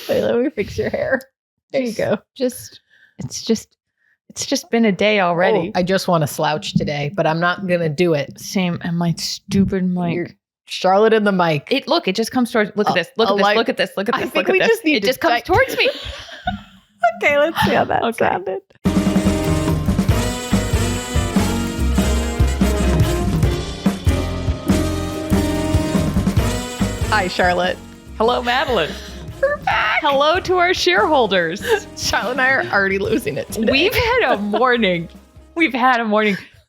Wait, let me fix your hair. There you go. It's just been a day already. I just want to slouch today, but I'm not going to do it. Same. And my stupid mic. Charlotte and the mic. It just comes towards. Look at this. Look at this. Look at this. Look at this. I think we just need it just comes towards me. Okay, let's see how that sounded. Hi, Charlotte. Hello, Madeline. We're back. Hello to our shareholders. Charlotte and I are already losing it today. We've had a morning.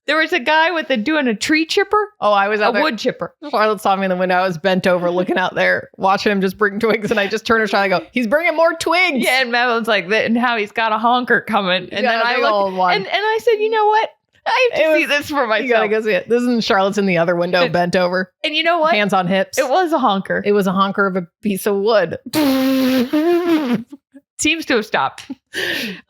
There was a guy doing a tree chipper. Oh, I was out there. Wood chipper. Charlotte saw me in the window. I was bent over looking out there, watching him just bring twigs. And I just turned to Charlotte and go, he's bringing more twigs. Yeah, and Madeline's like, and how he's got a honker coming. And then I looked, and I said, you know what? I have to see this for myself. You gotta go see it. This is Charlotte's in the other window, bent over. And you know what? Hands on hips. It was a honker. It was a honker of a piece of wood. Seems to have stopped.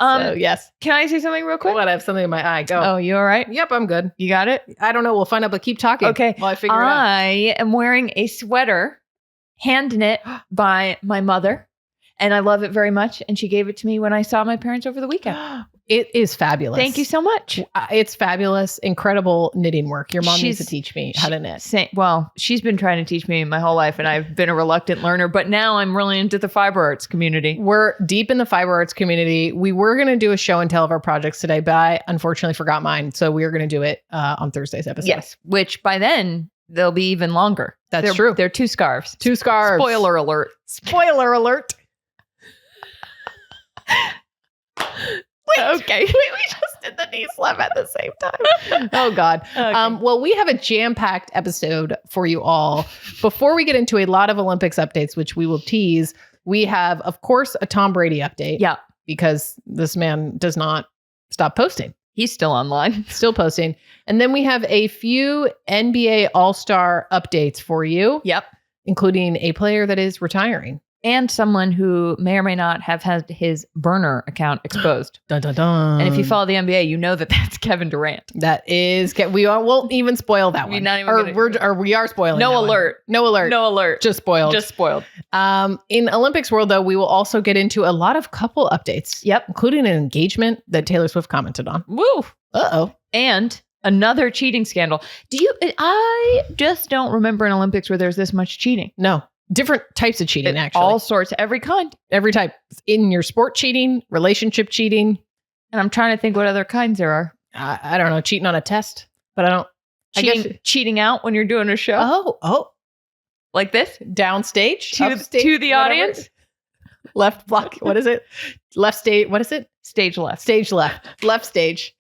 So, yes. Can I say something real quick? What? I have something in my eye. Go. Oh, you all right? Yep, I'm good. You got it? I don't know. We'll find out, but keep talking. Okay. While I figure it out. I am wearing a sweater, hand knit by my mother, and I love it very much. And she gave it to me when I saw my parents over the weekend. It is fabulous. Thank you so much. It's fabulous. Incredible knitting work. Your mom needs to teach me how to knit. She's been trying to teach me my whole life, and I've been a reluctant learner, but now I'm really into the fiber arts community. We're deep in the fiber arts community. We were going to do a show and tell of our projects today, but I unfortunately forgot mine. So we are going to do it on Thursday's episode. Yes, which by then they'll be even longer. That's true. They're 2 scarves. 2 scarves. Spoiler alert. Spoiler alert. Okay. We just did the knee slap at the same time. Oh, God. Okay. Well, we have a jam-packed episode for you all. Before we get into a lot of Olympics updates, which we will tease, we have, of course, a Tom Brady update. Yeah. Because this man does not stop posting. He's still online. Still posting. And then we have a few NBA All-Star updates for you. Yep. Including a player that is retiring. And someone who may or may not have had his burner account exposed. Dun, dun, dun. And if you follow the NBA, you know that that's Kevin Durant. That is, we won't even spoil that one. We are spoiling. No alert. No alert. No alert. Just spoiled. Just spoiled. In Olympics world, though, we will also get into a lot of couple updates. Yep. Including an engagement that Taylor Swift commented on. Woo. Uh-oh. And another cheating scandal. I just don't remember an Olympics where there's this much cheating. No. Different types of cheating, actually. All sorts, every kind. Every type. In your sport cheating, relationship cheating. And I'm trying to think what other kinds there are. I don't know. Cheating on a test. But I don't. Cheating out when you're doing a show. Oh. Like this? Downstage? Upstage, to the audience? Left block. What is it? Left stage. What is it? Stage left. Stage left. Left stage.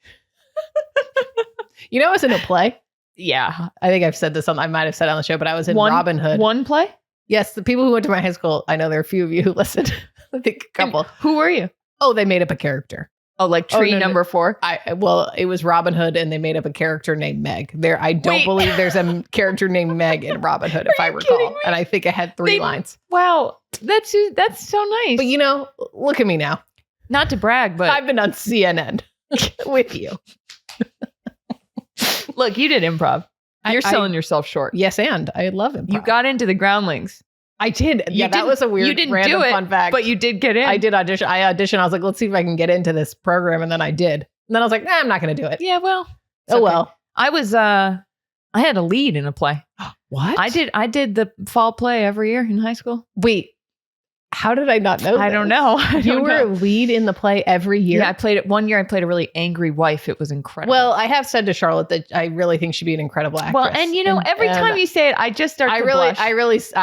You know, I was in a play. Yeah. I think I've said this I might have said it on the show, but I was in Robin Hood. One play? Yes, the people who went to my high school, I know there are a few of you who listened. I think a couple. And who were you? Oh, they made up a character. Oh, like tree number 4? Well, it was Robin Hood, and they made up a character named Meg. I don't believe there's a character named Meg in Robin Hood, if I recall. And I think it had 3 lines. Wow, that's so nice. But look at me now. Not to brag, but I've been on CNN with you. Look, you did improv. You're selling yourself short. Yes, and I love improv. You got into the Groundlings. I did. That was a weird, random fun fact. But you did get in. I did audition. I auditioned. I was like, let's see if I can get into this program. And then I did. And then I was like, I'm not going to do it. Yeah, well. Well. I had a lead in a play. What? I did the fall play every year in high school. Wait. How did I not know I don't know. You were a lead in the play every year? Yeah, I played it. One year I played a really angry wife. It was incredible. Well, I have said to Charlotte that I really think she'd be an incredible actress. Well, and every time you say it, I just start to blush. I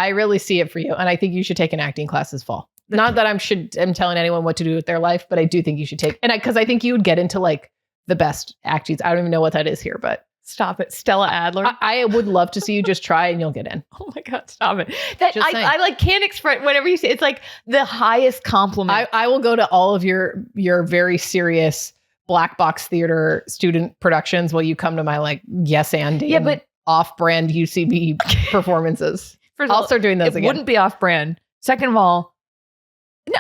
really see it for you. And I think you should take an acting class this fall. Not that I'm telling anyone what to do with their life, but I do think you should take, because I think you would get into like the best actings. I don't even know what that is here, but stop it. Stella Adler. I would love to see you just try and you'll get in. Oh my God, stop it. I like can't express whatever you say. It's like the highest compliment. I will go to all of your very serious black box theater student productions while you come to my like yes and but off-brand UCB performances. I'll start doing those again. It wouldn't be off-brand. Second of all, no,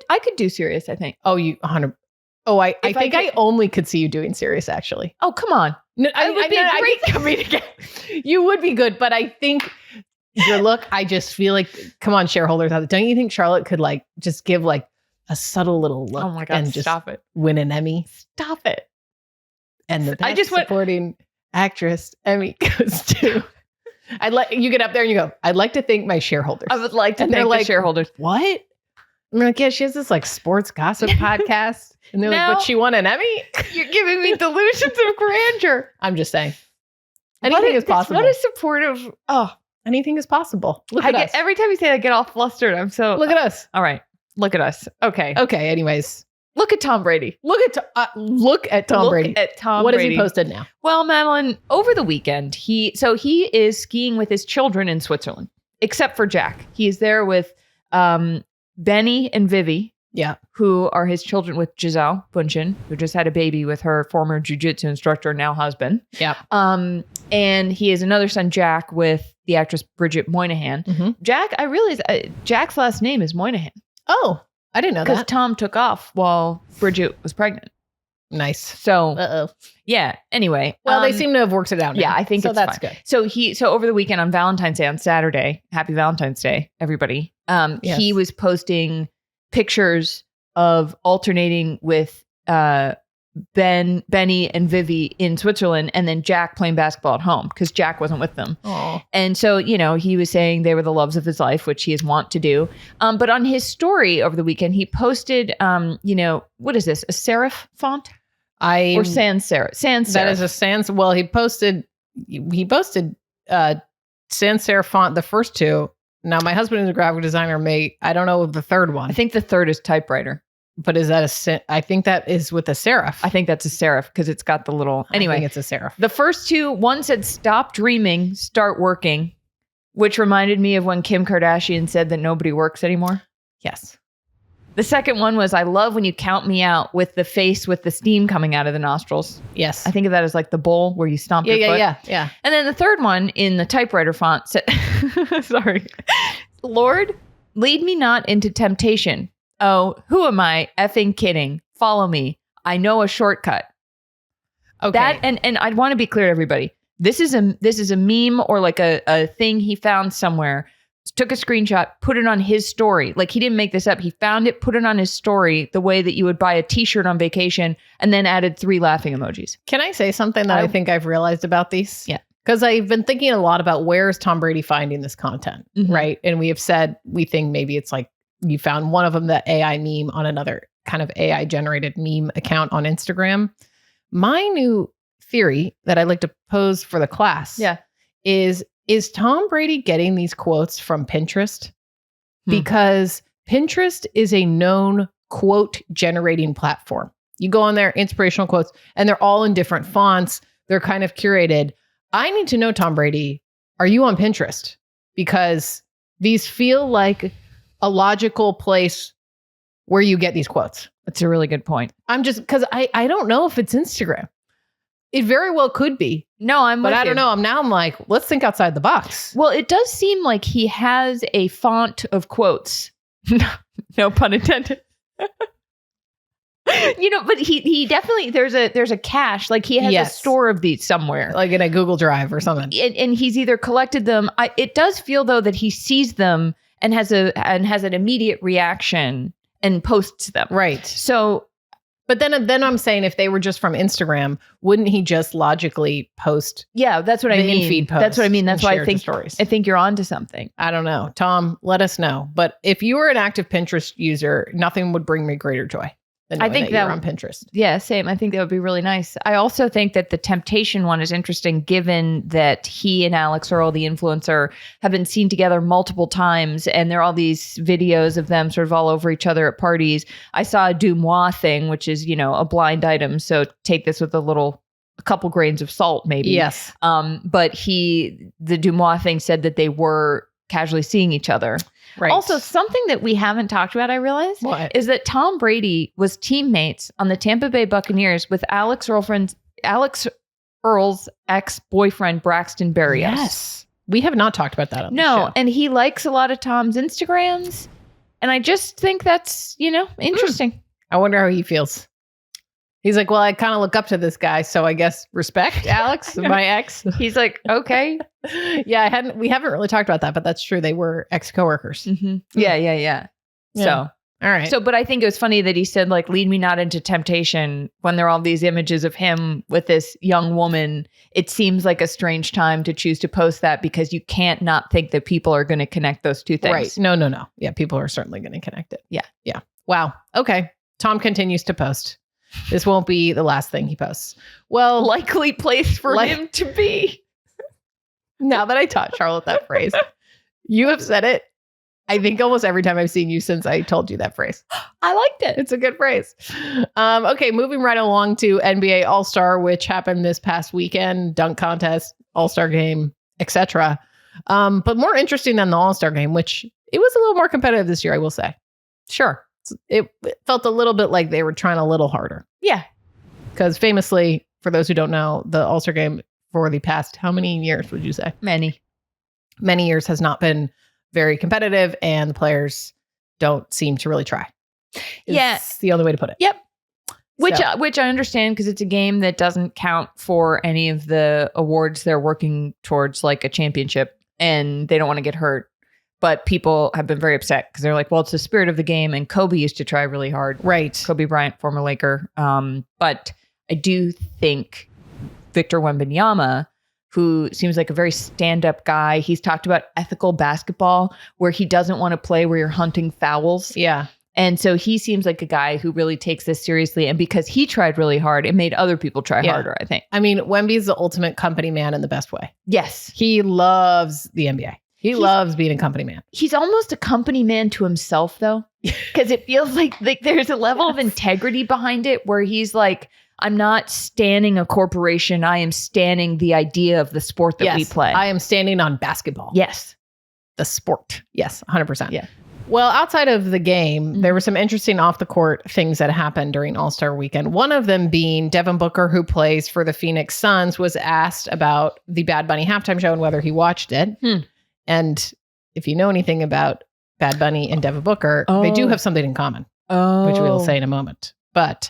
I could do serious, I think. Oh, you 100. Oh, I think I only could see you doing serious, actually. Oh, come on. No, I would be great comedic. You would be good, but I think your look. I just feel like, come on, shareholders out there. Don't you think Charlotte could like just give like a subtle little look? Oh my God, and just stop it. win an Emmy? Stop it. And the best supporting actress Emmy goes to. You get up there and you go, I'd like to thank my shareholders. I would like to thank the shareholders. What? I'm like, yeah, she has this like sports gossip podcast. And they're like, but she won an Emmy? You're giving me delusions of grandeur. I'm just saying. Anything is possible. What a supportive. Oh, anything is possible. Look at us. Every time you say that, I get all flustered. I'm so. Look at us. All right. Look at us. Okay. Okay. Anyways. Look at Tom Brady. Look at Tom Brady. What has he posted now? Well, Madeline, over the weekend, he is skiing with his children in Switzerland, except for Jack. He is there with Benny and Vivi. Yeah. Who are his children with Giselle Bundchen, who just had a baby with her former jiu-jitsu instructor, now husband. Yeah. And he has another son, Jack, with the actress Bridget Moynihan. Mm-hmm. Jack, I realize Jack's last name is Moynihan. Oh, I didn't know that. Because Tom took off while Bridget was pregnant. Nice. So, yeah. Anyway. Well, they seem to have worked it out now. Yeah, I think so. It's That's fine. good. So over the weekend on Valentine's Day, on Saturday, happy Valentine's Day, everybody. Yes. He was posting pictures of alternating with Benny and Vivi in Switzerland, and then Jack playing basketball at home because Jack wasn't with them. Aww. And so, he was saying they were the loves of his life, which he is wont to do. But on his story over the weekend, he posted, what is this? A serif font? Or sans serif? Sans serif. That is a sans. Well, he posted sans serif font, the first two. Now, my husband is a graphic designer. I don't know the third one. I think the third is typewriter. But is that I think that is with a serif. I think that's a serif because it's got the little. Anyway, I think it's a serif. The first two, one said, "Stop dreaming, start working," which reminded me of when Kim Kardashian said that nobody works anymore. Yes. The second one was, "I love when you count me out," with the face with the steam coming out of the nostrils. Yes. I think of that as like the bowl where you stomp your foot. Yeah. And then the third one in the typewriter font said, sorry, "Lord, lead me not into temptation. Oh, who am I effing kidding? Follow me. I know a shortcut." Okay. That and I'd want to be clear to everybody. This is a meme or like a thing he found somewhere. Took a screenshot, put it on his story. Like, he didn't make this up. He found it, put it on his story the way that you would buy a t-shirt on vacation, and then added 3 laughing emojis. Can I say something that I think I've realized about these? Yeah. Because I've been thinking a lot about where is Tom Brady finding this content, right? And we have said we think maybe it's like you found one of them, the AI meme on another kind of AI generated meme account on Instagram. My new theory that I'd like to pose for the class is Tom Brady getting these quotes from Pinterest? Because Pinterest is a known quote generating platform. You go on there, inspirational quotes, and they're all in different fonts. They're kind of curated. I need to know, Tom Brady, are you on Pinterest? Because these feel like a logical place where you get these quotes. That's a really good point. I'm just, because I don't know if it's Instagram. It very well could be. No, but I don't know. I'm like, let's think outside the box. Well, it does seem like he has a font of quotes. No pun intended. But he definitely, there's a cache, like he has a store of these somewhere, like in a Google Drive or something. And he's either collected them. It does feel though that he sees them and has an immediate reaction and posts them. Right. So, but then I'm saying if they were just from Instagram, wouldn't he just logically post? Yeah, that's what I mean. In-feed post. That's what I mean. That's why I think you're onto something. I don't know. Tom, let us know. But if you were an active Pinterest user, nothing would bring me greater joy. I think that you're on Pinterest. Yeah, same. I think that would be really nice. I also think that the temptation one is interesting, given that he and Alex Earl, the influencer, have been seen together multiple times, and there are all these videos of them sort of all over each other at parties. I saw a Dumois thing, which is, a blind item. So take this with a couple grains of salt, maybe. Yes. But the Dumois thing said that they were casually seeing each other. Right. Also, something that we haven't talked about, I realize, is that Tom Brady was teammates on the Tampa Bay Buccaneers with Alex Earl's ex-boyfriend, Braxton Berrios. Yes. We have not talked about that on the show. And he likes a lot of Tom's Instagrams. And I just think that's, interesting. I wonder how he feels. He's like, well, I kind of look up to this guy, so I guess respect, Alex, my ex. He's like, okay. Yeah, we haven't really talked about that, but that's true. They were ex-coworkers. Mm-hmm. Yeah. So, all right. So, but I think it was funny that he said, like, lead me not into temptation when there are all these images of him with this young woman. It seems like a strange time to choose to post that because you can't not think that people are going to connect those two things. Right. No. Yeah, people are certainly going to connect it. Yeah. Wow. Okay. Tom continues to post. This won't be the last thing he posts. Well, Likely place for him to be. Now that I taught Charlotte that phrase, you have said it, I think almost every time I've seen you since I told you that phrase. I liked it. It's a good phrase. Okay, moving right along to NBA All-Star, which happened this past weekend, dunk contest, All-Star game, etc. But more interesting than the All-Star game, which it was a little more competitive this year, I will say. Sure. It felt a little bit like they were trying a little harder. Yeah. Because famously, for those who don't know, the All-Star game for the past, how many years would you say? Many years has not been very competitive, and the players don't seem to really try. It's the only way to put it. Yep. Which I understand because it's a game that doesn't count for any of the awards they're working towards, like a championship, and they don't want to get hurt. But people have been very upset because they're like, well, it's the spirit of the game. And Kobe used to try really hard. Right. Kobe Bryant, former Laker. But I do think Victor Wembanyama, who seems like a very stand-up guy, he's talked about ethical basketball where he doesn't want to play where you're hunting fouls. Yeah. And so he seems like a guy who really takes this seriously. And because he tried really hard, it made other people try harder, I think. I mean, Wemby's the ultimate company man in the best way. Yes. He loves the NBA. He loves being a company man. He's almost a company man to himself, though, because it feels like there's a level of integrity behind it where he's like, I'm not standing a corporation. I am standing the idea of the sport that we play. I am standing on basketball. Yes. The sport. Yes, 100%. Yeah. Well, outside of the game, there were some interesting off-the-court things that happened during All-Star Weekend. One of them being Devin Booker, who plays for the Phoenix Suns, was asked about the Bad Bunny halftime show and whether he watched it. And if you know anything about Bad Bunny and Devin Booker, they do have something in common, which we'll say in a moment. But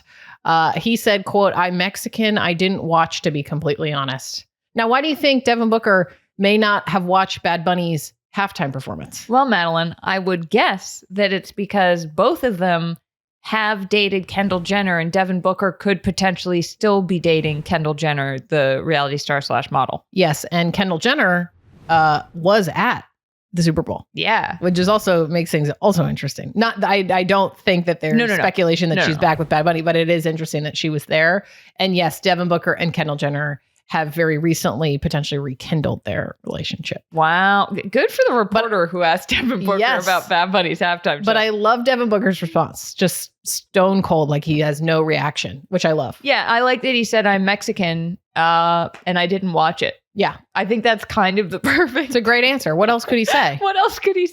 he said, quote, I'm Mexican. I didn't watch, to be completely honest. Now, why do you think Devin Booker may not have watched Bad Bunny's halftime performance? Well, Madeline, I would guess that it's because both of them have dated Kendall Jenner, and Devin Booker could potentially still be dating Kendall Jenner, the reality star / model. Yes. And Kendall Jenner was at the Super Bowl. Yeah. Which is also makes things also interesting. Not, I don't think that there's speculation that she's back with Bad Bunny, but it is interesting that she was there. And yes, Devin Booker and Kendall Jenner have very recently potentially rekindled their relationship. Wow. Good for the reporter who asked Devin Booker about Bad Bunny's halftime show. But I love Devin Booker's response. Just stone cold, like he has no reaction, which I love. Yeah, I like that he said, I'm Mexican, and I didn't watch it. Yeah. I think that's kind of the perfect. It's a great answer. What else could he say? What else could he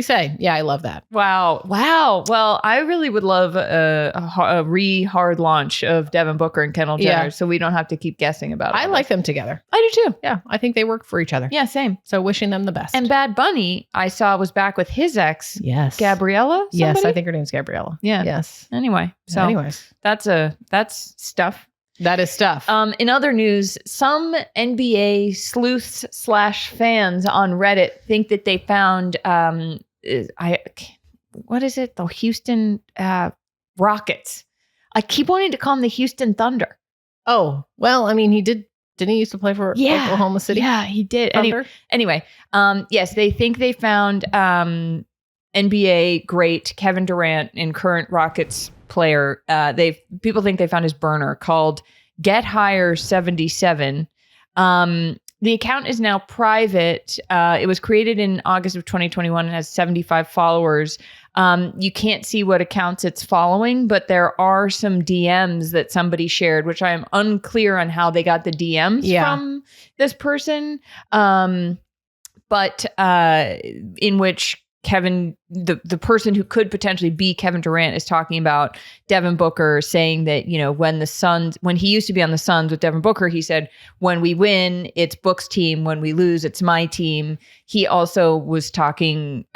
say? Yeah, I love that. Wow. Well, I really would love a hard launch of Devin Booker and Kendall Jenner, so we don't have to keep guessing about it. I like them together. I do too. Yeah, I think they work for each other. Yeah, same. So wishing them the best. And Bad Bunny, I saw, was back with his ex. Yes. Gabriella? Somebody? Yes, I think her name's Gabriella. Yeah. Yes. Anyway. So anyways, that's stuff. That is stuff. In other news, some NBA sleuths / fans on Reddit think that they found what is it? The Houston Rockets. I keep wanting to call them the Houston Thunder. Oh, well, I mean, didn't he used to play for Oklahoma City? Yeah, he did. Anyway, yes, they think they found NBA great Kevin Durant and current Rockets player. People think they found his burner called Get Higher 77. The account is now private. It was created in August of 2021 and has 75 followers. You can't see what accounts it's following, but there are some DMs that somebody shared, which I am unclear on how they got the DMs from this person. But in which Kevin, the person who could potentially be Kevin Durant, is talking about Devin Booker, saying that, when he used to be on the Suns with Devin Booker, he said, when we win, it's Book's team. When we lose, it's my team. He also was talking,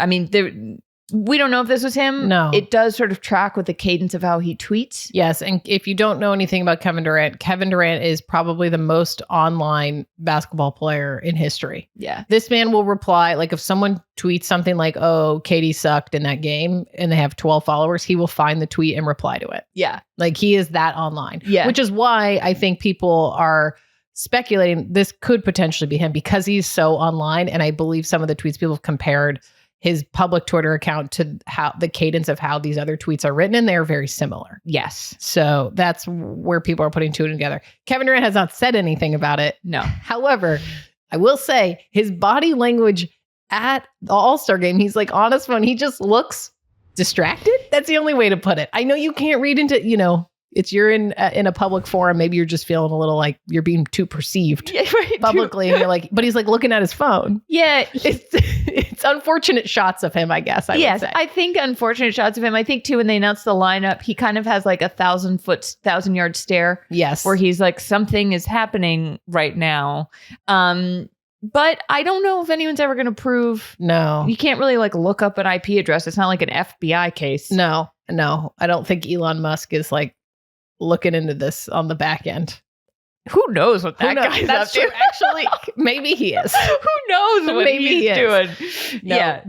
We don't know if this was him. No. It does sort of track with the cadence of how he tweets. Yes. And if you don't know anything about Kevin Durant is probably the most online basketball player in history. Yeah. This man will reply, like if someone tweets something like, oh, Katie sucked in that game and they have 12 followers, he will find the tweet and reply to it. Yeah. Like he is that online. Yeah. Which is why I think people are speculating this could potentially be him because he's so online. And I believe some of the tweets people have compared his public Twitter account to how the cadence of how these other tweets are written, and they're very similar. Yes. So that's where people are putting two and together. Kevin Durant has not said anything about it. No. However, I will say his body language at the All-Star game, he's like on his phone. He just looks distracted. That's the only way to put it. I know you can't read into, you're in a public forum. Maybe you're just feeling a little like you're being too perceived publicly. And you're like, but he's like looking at his phone. Yeah. It's unfortunate shots of him, I guess. I would say. I think unfortunate shots of him. I think too, when they announced the lineup, he kind of has like a 1,000-yard stare. Yes. Where he's like, something is happening right now. But I don't know if anyone's ever going to prove. No. You can't really like look up an IP address. It's not like an FBI case. No. I don't think Elon Musk is like looking into this on the back end. Who knows what that guy's That's up true. to? Actually, maybe he is. Who knows what he's doing? No, yeah,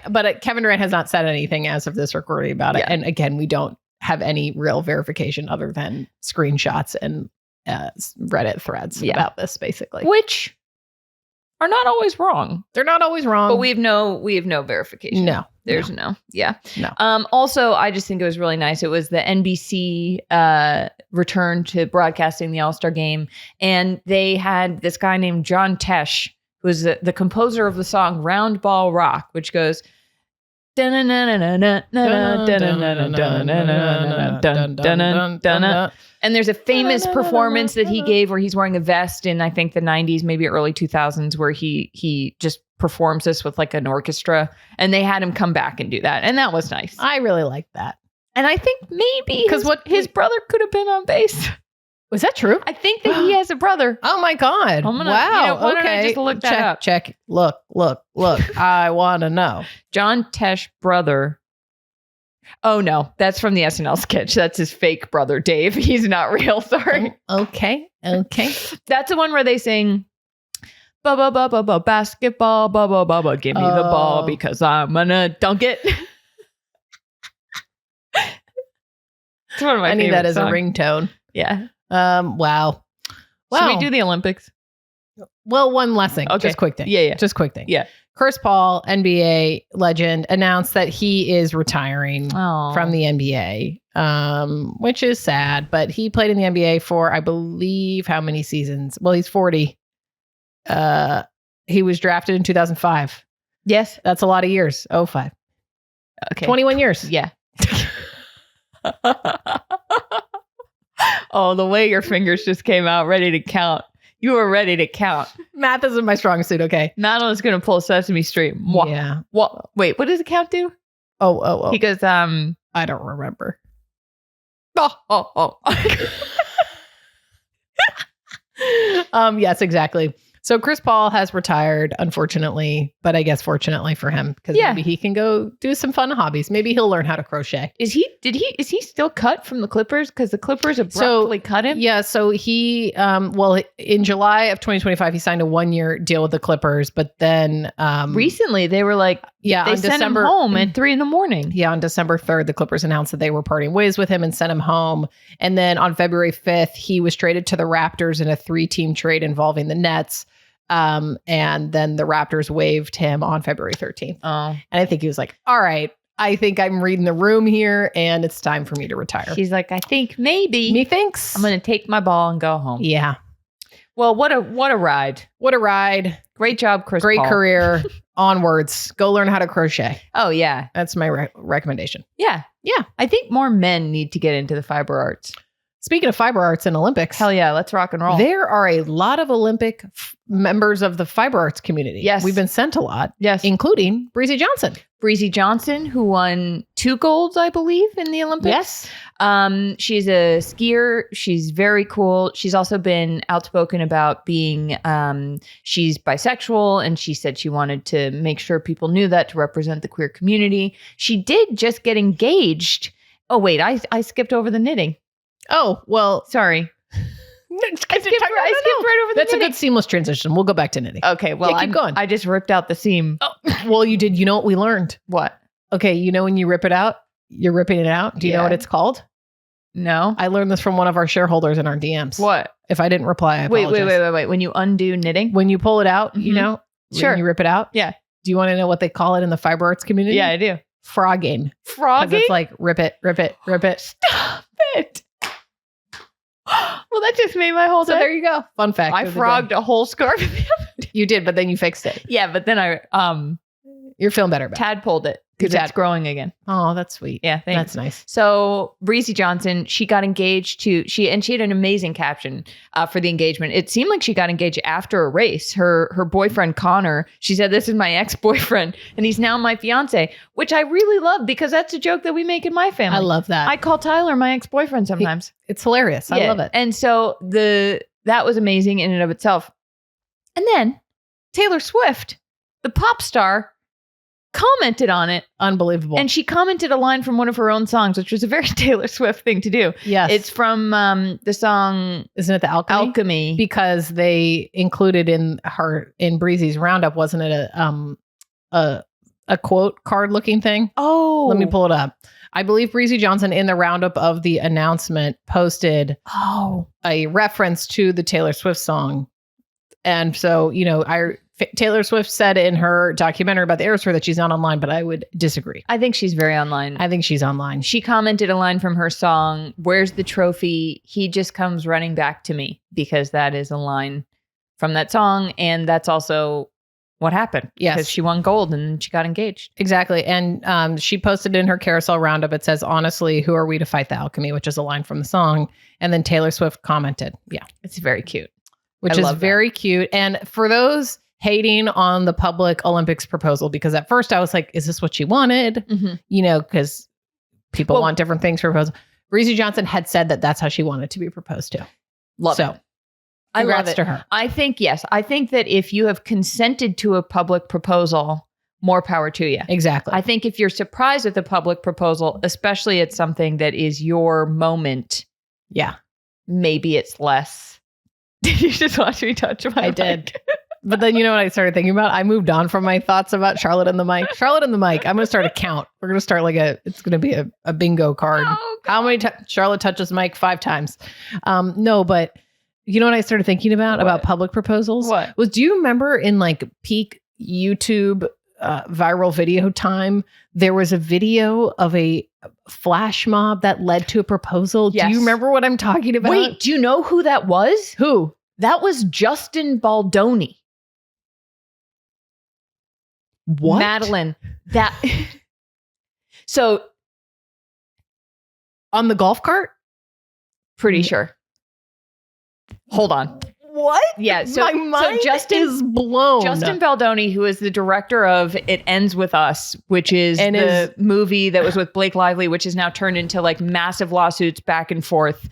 but Kevin Durant has not said anything as of this recording about it. Yeah. And again, we don't have any real verification other than screenshots and Reddit threads about this, basically. Which are not always wrong. They're not always wrong. But we have no verification. No. There's no. Yeah. No. Also, I just think it was really nice. It was the NBC return to broadcasting the All-Star game. And they had this guy named John Tesh, who was the composer of the song Round Ball Rock, which goes... And there's a famous performance that he gave where he's wearing a vest in, I think, the 90s, maybe early 2000s, where he just performs this with like an orchestra, and they had him come back and do that. And that was nice. I really liked that. And I think maybe his brother could have been on bass. Was that true? I think that he has a brother. Oh my God. Wow. Why don't I just look that up? Check. Look. I want to know. John Tesh brother. Oh no, that's from the SNL sketch. That's his fake brother, Dave. He's not real. Sorry. Okay. That's the one where they sing ba basketball, ba give me the ball because I'm gonna dunk it. It's one of my I need that as songs. a ringtone. Yeah. Wow. Should we do the Olympics? Well, one last thing. Okay. Just quick thing. Yeah. Just quick thing. Yeah. Chris Paul, NBA legend, announced that he is retiring Oh. from the NBA, which is sad. But he played in the NBA for, I believe, how many seasons? Well, he's 40. He was drafted in 2005. Yes. That's a lot of years. 05. Okay. 21 years. Yeah. Oh, the way your fingers just came out ready to count. You were ready to count. Math isn't my strong suit, okay? Madeline's going to pull Sesame Street. Mwah. Yeah. What? Wait, what does the count do? Oh. He goes, I don't remember. Oh. Yes, exactly. So Chris Paul has retired, unfortunately, but I guess fortunately for him, because maybe he can go do some fun hobbies. Maybe he'll learn how to crochet. Is he still cut from the Clippers? Because the Clippers abruptly cut him? Yeah. So he, in July of 2025, he signed a 1-year deal with the Clippers, but then recently they were like, they sent him home at 3 a.m. Yeah. On December 3rd, the Clippers announced that they were parting ways with him and sent him home. And then on February 5th, he was traded to the Raptors in a 3-team trade involving the Nets. And then the Raptors waived him on February 13th. Oh. And I think he was like, all right, I think I'm reading the room here and it's time for me to retire. She's like, I think maybe. Methinks. I'm going to take my ball and go home. Yeah. Well, what a ride. What a ride. Great job, Chris Great Paul. career. Onwards. Go learn how to crochet. Oh, yeah. That's my recommendation. Yeah. I think more men need to get into the fiber arts. Speaking of fiber arts and Olympics. Hell yeah, let's rock and roll. There are a lot of Olympic members of the fiber arts community. Yes. We've been sent a lot. Yes. Including Breezy Johnson. Breezy Johnson, who won 2 golds, I believe, in the Olympics. Yes. She's a skier. She's very cool. She's also been outspoken about being, she's bisexual, and she said she wanted to make sure people knew that to represent the queer community. She did just get engaged. Oh, wait, I skipped over the knitting. Oh, well. Sorry. I skipped right over the That's knitting. a good seamless transition. We'll go back to knitting. Okay, well, yeah, keep going. I just ripped out the seam. Oh, well, you did. You know what we learned? What? Okay, you know when you rip it out, you're ripping it out. Do you know what it's called? No. I learned this from one of our shareholders in our DMs. What? If I didn't reply, I apologize. Wait. When you undo knitting? When you pull it out, you know? Sure. When you rip it out? Yeah. Do you want to know what they call it in the fiber arts community? Yeah, I do. Frogging. Frogging? It's like rip it, rip it, rip it. Stop it. Well, that just made my whole day. So there you go. Fun fact. I frogged a whole scarf. You did, but then you fixed it. Yeah, but then You're feeling better about it. tadpoled it because it's growing again. Oh, that's sweet. Yeah, thanks. That's nice. So Breezy Johnson, she got engaged to she had an amazing caption for the engagement. It seemed like she got engaged after a race. Her boyfriend Connor, she said, "This is my ex-boyfriend, and he's now my fiance," which I really love because that's a joke that we make in my family. I love that. I call Tyler my ex-boyfriend sometimes. It's hilarious. I love it. And so that was amazing in and of itself. And then Taylor Swift, the pop star, commented on it. Unbelievable. And she commented a line from one of her own songs, which was a very Taylor Swift thing to do. Yes. It's from the song... Isn't it the Alchemy? Because they included in Breezy's roundup, wasn't it a quote card looking thing? Oh. Let me pull it up. I believe Breezy Johnson in the roundup of the announcement posted a reference to the Taylor Swift song. And so, Taylor Swift said in her documentary about the Eras Tour that she's not online, but I would disagree. I think she's very online. I think she's online. She commented a line from her song, "Where's the trophy? He just comes running back to me," because that is a line from that song. And that's also what happened. Yes. Because she won gold and she got engaged. Exactly. And she posted in her carousel roundup, it says, "Honestly, who are we to fight the alchemy?" which is a line from the song. And then Taylor Swift commented. Yeah. It's very cute. Which is very cute. And for those hating on the public Olympics proposal, because at first I was like, is this what she wanted? Mm-hmm. Because people want different things for proposal. Breezy Johnson had said that that's how she wanted to be proposed to. Love it. I love it. To her. I think, yes. I think that if you have consented to a public proposal, more power to you. Exactly. I think if you're surprised at the public proposal, especially at something that is your moment, maybe it's less. Did you just watch me touch my mic? Did. But then you know what I started thinking about? I moved on from my thoughts about Charlotte and the mic. Charlotte and the mic. I'm going to start a count. We're going to start it's going to be a bingo card. Oh, how many times Charlotte touches mic? 5 times. No, but you know what I started thinking about public proposals? What? Do you remember in peak YouTube viral video time, there was a video of a flash mob that led to a proposal? Yes. Do you remember what I'm talking about? Wait, do you know who that was? Who? That was Justin Baldoni. What? Madeline. So on the golf cart? Pretty sure. Hold on. What? Yeah. So, my mind Justin is blown. Justin Baldoni, who is the director of It Ends With Us, which is the movie that was with Blake Lively, which is now turned into massive lawsuits back and forth.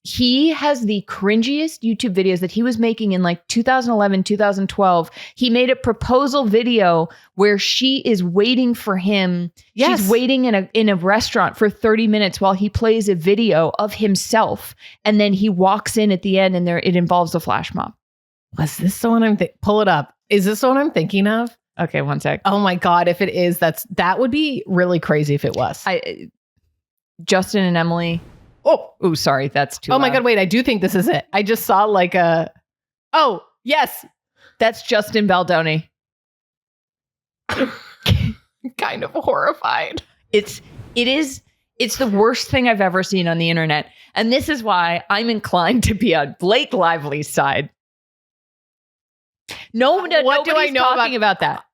He has the cringiest YouTube videos that he was making in 2011, 2012. He made a proposal video where she is waiting for him. Yes. She's waiting in a restaurant for 30 minutes while he plays a video of himself. And then he walks in at the end and it involves a flash mob. Was this the one pull it up. Is this the one I'm thinking of? Okay, one sec. Oh my God. If it is, that would be really crazy if it was. Justin and Emily. Oh, sorry. That's too loud. My God. Wait, I do think this is it. I just saw oh, yes. That's Justin Baldoni. Kind of horrified. It's the worst thing I've ever seen on the internet. And this is why I'm inclined to be on Blake Lively's side. What do I know talking about that?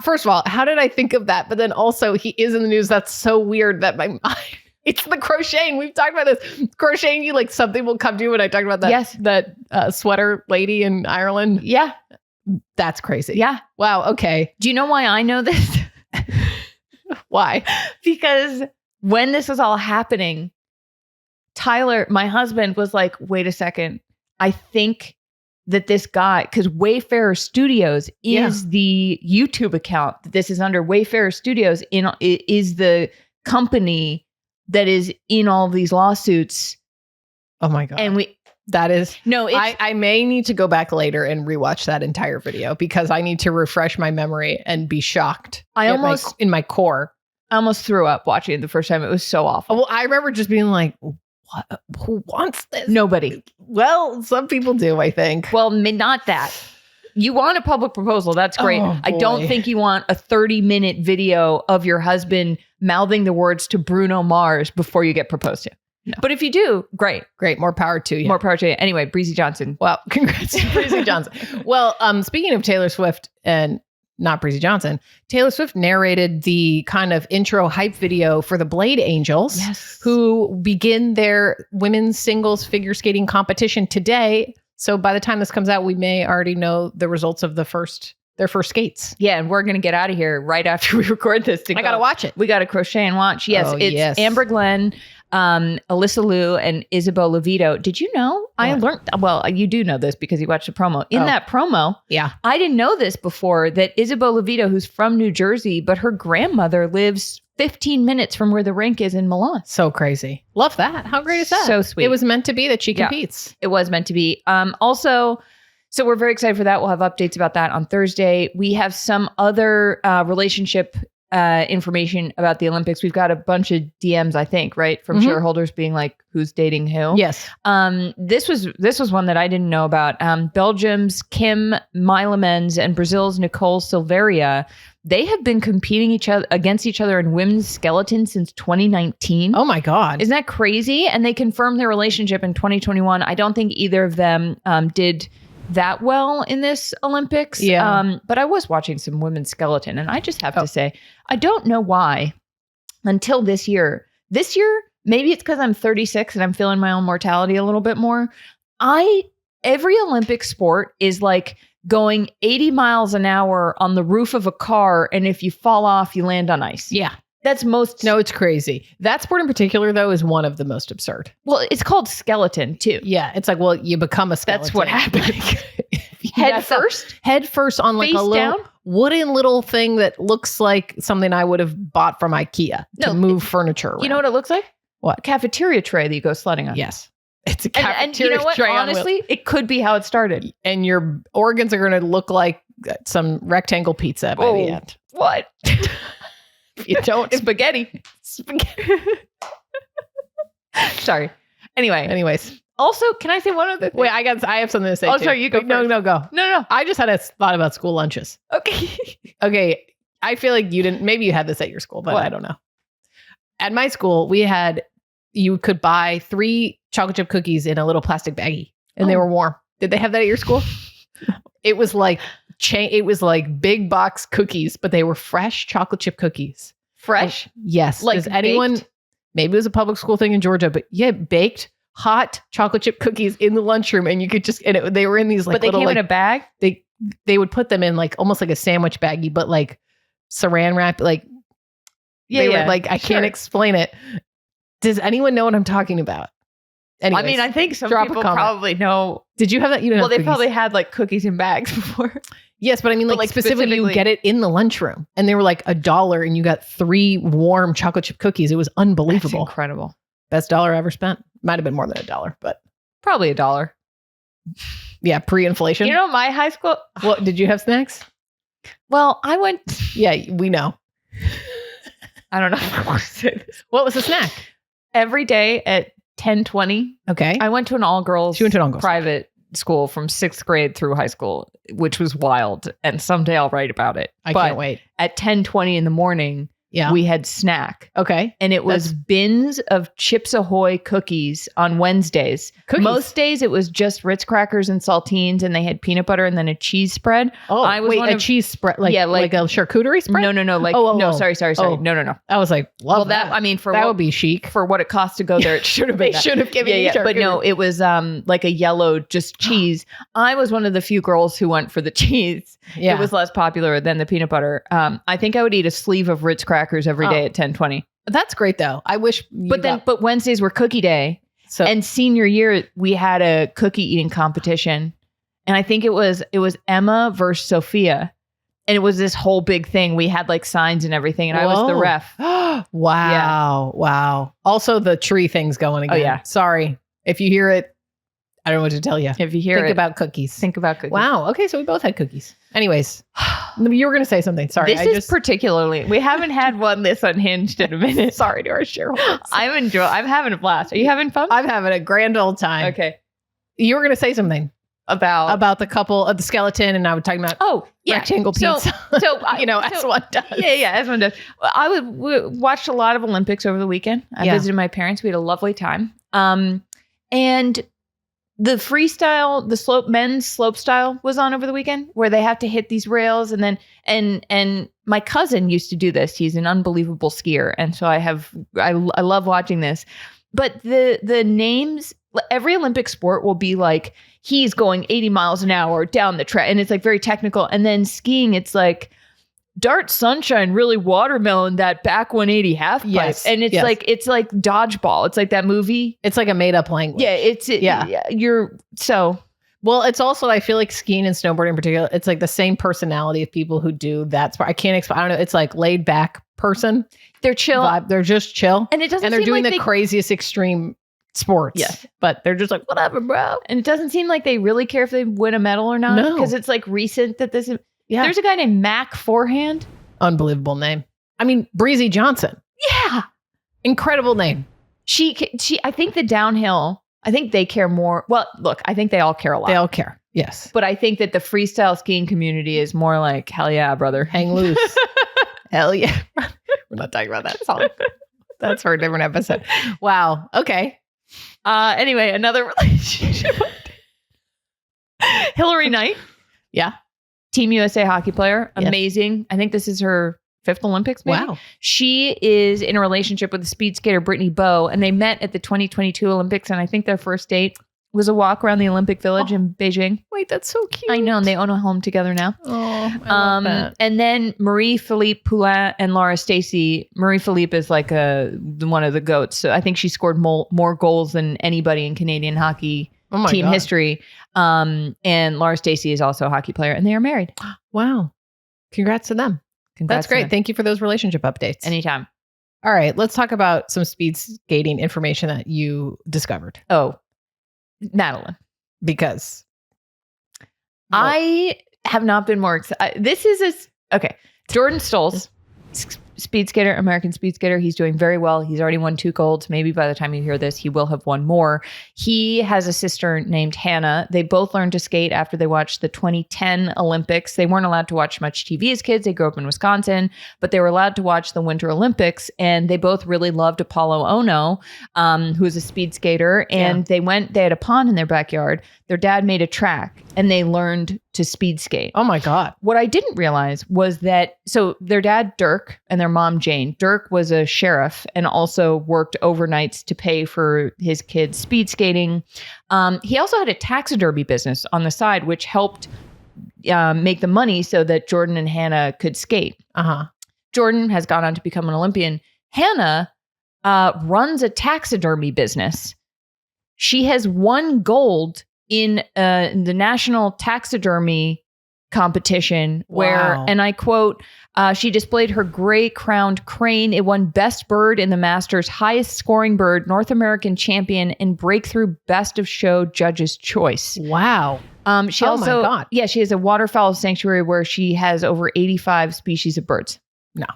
First of all, how did I think of that? But then also he is in the news. That's so weird that my mind... It's the crocheting. We've talked about this. Crocheting, you something will come to you when I talked about that. Yes. That sweater lady in Ireland. Yeah. That's crazy. Yeah. Wow. Okay. Do you know why I know this? Why? Because when this was all happening, Tyler, my husband, was like, wait a second. I think that this guy, because Wayfarer Studios is the YouTube account that this is under. Wayfarer Studios is the company that is in all of these lawsuits. Oh my God. And I may need to go back later and rewatch that entire video because I need to refresh my memory and be shocked. In my core. I almost threw up watching it the first time. It was so awful. Well, I remember just being like, what? Who wants this? Nobody. Well, some people do, I think. Well, not that. You want a public proposal. That's great. Oh, I don't think you want a 30-minute video of your husband mouthing the words to Bruno Mars before you get proposed to. No. But if you do, great. More power to you. More power to you. Anyway, Breezy Johnson. Well, congrats to Breezy Johnson. Well, speaking of Taylor Swift and not Breezy Johnson, Taylor Swift narrated the kind of intro hype video for the Blade Angels, who begin their women's singles figure skating competition today. So by the time this comes out, we may already know the results of their first skates. Yeah, and we're going to get out of here right after we record this. I got to watch it. We got to crochet and watch. Yes, it's Amber Glenn, Alyssa Liu, and Isabeau Levito. Did you know? What? I learned, well, you do know this because you watched the promo. In that promo, I didn't know this before, that Isabeau Levito, who's from New Jersey, but her grandmother lives 15 minutes from where the rink is in Milan. So crazy. Love that. How great is that? So sweet. It was meant to be that she competes. It was meant to be. Also, so we're very excited for that. We'll have updates about that on Thursday. We have some other relationship information about the Olympics. We've got a bunch of DMs, I think, right? From shareholders being like, who's dating who? Yes. This was one that I didn't know about. Belgium's Kim Meilemans and Brazil's Nicole Silveira, they have been competing against each other in women's skeleton since 2019. Oh my God. Isn't that crazy? And they confirmed their relationship in 2021. I don't think either of them did that well in this Olympics. Yeah. But I was watching some women's skeleton, and I just have to say, I don't know why until this year, maybe it's because I'm 36 and I'm feeling my own mortality a little bit more. Every Olympic sport is like going 80 miles an hour on the roof of a car. And if you fall off, you land on ice. Yeah. No, it's crazy. That sport in particular, though, is one of the most absurd. Well, it's called skeleton, too. Yeah. It's like, well, you become a skeleton. That's what happens. Head first on like face a little wooden little thing that looks like something I would have bought from IKEA to move furniture around. You know what it looks like? What? A cafeteria tray that you go sledding on. Yes. It's a cafeteria and you know what? tray. Honestly, it could be how it started. And your organs are going to look like some rectangle pizza by the end. What? If you don't. Spaghetti. Sorry. Anyways. Also, can I say one other thing? Wait, I have something to say. Oh, sorry, you go first. No, go. No. I just had a thought about school lunches. Okay. I feel like you didn't, maybe you had this at your school, but what? I don't know. At my school, you could buy 3 chocolate chip cookies in a little plastic baggie, and they were warm. Did they have that at your school? It was like big box cookies, but they were fresh chocolate chip cookies. Fresh? Yes. Like does anyone, baked? Maybe it was a public school thing in Georgia, but baked hot chocolate chip cookies in the lunchroom, and you could just, they were in these like, but they little, came like, in a bag. They would put them in like almost like a sandwich baggie, but like saran wrap, like were like, I can't explain it. Does anyone know what I'm talking about? Anyways, I mean, I think some people probably know. Did you have that? You didn't. Well, they probably had like cookies in bags before. Yes, but I mean, like specifically, you get it in the lunchroom, and they were like $1, and you got 3 warm chocolate chip cookies. It was unbelievable. That's incredible. Best dollar I ever spent. Might have been more than $1, but probably $1. Yeah, pre-inflation. You know, my high school. Well, did you have snacks? Well, I went. Yeah, we know. I don't know if I want to say this. What was the snack? Every day at 10:20. Okay. I went to an all-girls. She went to an all-girls private school from 6th grade through high school, which was wild. And someday I'll write about it. I can't wait. At 10:20 in the morning, we had snack. Okay. And it was bins of Chips Ahoy cookies on Wednesdays. Most days it was just Ritz crackers and saltines, and they had peanut butter and then a cheese spread. Oh, a cheese spread, like a charcuterie spread? No. Sorry. No. I was like, love that. I mean, that would be chic. For what it cost to go there, it should have been. They should have given you charcuterie. But no, it was like a yellow just cheese. I was one of the few girls who went for the cheese. Yeah. It was less popular than the peanut butter. I think I would eat a sleeve of Ritz crackers crackers every day at 10:20. That's great though. I wish. But Wednesdays were cookie day. So, and senior year, we had a cookie eating competition. And I think it was Emma versus Sophia. And it was this whole big thing. We had like signs and everything. And I was the ref. Wow. Yeah. Wow. Also the tree thing's going again. Oh, yeah. Sorry. If you hear it, I don't know what to tell you. If you hear Think about cookies. Think about cookies. Wow. Okay. So we both had cookies. Anyways, you were going to say something. Sorry. This is particularly, we haven't had one this unhinged in a minute. Sorry to our shareholders. I'm having a blast. Are you having fun? I'm having a grand old time. Okay. You were going to say something. About the couple of the skeleton, and I was talking about rectangle pizza. As one does. Yeah, as one does. I watched a lot of Olympics over the weekend. I visited my parents. We had a lovely time. And the freestyle, the men's slope style was on over the weekend, where they have to hit these rails, and then and my cousin used to do this. He's an unbelievable skier, and so I love watching this. But the names, every Olympic sport will be like, he's going 80 miles an hour down the track. And it's like very technical. And then skiing, it's like Dart Sunshine, really watermelon, that back 180 half pipe. Yes. And it's like dodgeball. It's like that movie. It's like a made up language. Yeah. Well, it's also, I feel like skiing and snowboarding in particular, it's like the same personality of people who do that sport. I can't explain. I don't know. It's like laid back person. They're chill. Vibe. They're just chill. And it doesn't. And they're doing the craziest extreme sports. Yes. But they're just like, whatever, bro. And it doesn't seem like they really care if they win a medal or not. No. Because it's like recent that this is. Yeah. There's a guy named Mac Forehand. Unbelievable name. I mean, Breezy Johnson. Yeah. Incredible name. She. I think the downhill, I think they care more. Well, look, I think they all care a lot. They all care. Yes. But I think that the freestyle skiing community is more like, hell yeah, brother. Hang loose. Hell yeah. We're not talking about that song. That's for a different episode. Wow. Okay. Anyway, another relationship. Hillary Knight. Yeah. Team USA hockey player. Amazing. Yes. I think this is her 5th Olympics, maybe. Wow. She is in a relationship with the speed skater Brittany Bowe, and they met at the 2022 Olympics, and I think their first date was a walk around the Olympic Village in Beijing. Wait, that's so cute. I know, and they own a home together now. Oh, I love that. And then Marie-Philippe Poulin and Laura Stacey. Marie-Philippe is like one of the GOATs. So I think she scored more goals than anybody in Canadian hockey team history. And Laura Stacey is also a hockey player, and they are married. Wow. Congrats to them. That's great. Thank you for those relationship updates. Anytime. All right, let's talk about some speed skating information that you discovered. Oh, Madeline. Because I have not been more excited. This is okay. Jordan Stolz, speed skater, American speed skater. He's doing very well. He's already won 2 golds. Maybe by the time you hear this, he will have won more. He has a sister named Hannah. They both learned to skate after they watched the 2010 Olympics. They weren't allowed to watch much TV as kids. They grew up in Wisconsin, but they were allowed to watch the Winter Olympics. And they both really loved Apollo Ono, who is a speed skater. And they had a pond in their backyard. Their dad made a track and they learned to speed skate. Oh my God. What I didn't realize was that, so their dad, Dirk, and their mom, Jane. Dirk was a sheriff and also worked overnights to pay for his kids' speed skating. He also had a taxidermy business on the side, which helped make the money so that Jordan and Hannah could skate. Jordan has gone on to become an Olympian. Hannah runs a taxidermy business. She has won gold in the national taxidermy competition where, and I quote, she displayed her gray crowned crane. It won best bird in the Masters, highest scoring bird, North American champion, and breakthrough best of show judge's choice. Wow. She also, she has a waterfowl sanctuary where she has over 85 species of birds. No,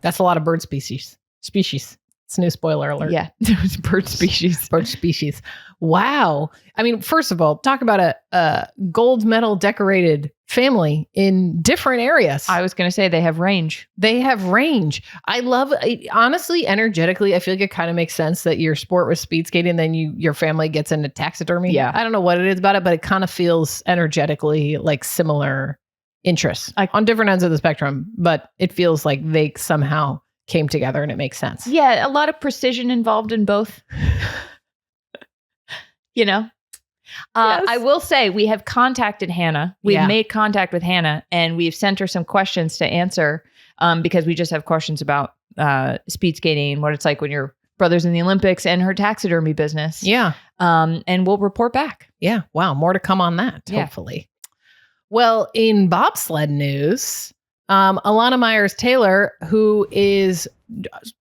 that's a lot of bird species. It's a new spoiler alert. Yeah, it's bird species. Bird species. Wow. I mean, first of all, talk about a gold medal decorated family in different areas. I was going to say they have range. I love it. Honestly, energetically, I feel like it kind of makes sense that your sport was speed skating, then your family gets into taxidermy. Yeah. I don't know what it is about it, but it kind of feels energetically like similar interests on different ends of the spectrum, but it feels like they somehow came together and it makes sense. Yeah, a lot of precision involved in both. Yes. I will say we have contacted Hannah. We've made contact with Hannah and we've sent her some questions to answer because we just have questions about speed skating and what it's like when your brother's in the Olympics and her taxidermy business. Yeah. And we'll report back. Yeah. Wow. More to come on that, hopefully. Well, in bobsled news, Elana Meyers Taylor, who is,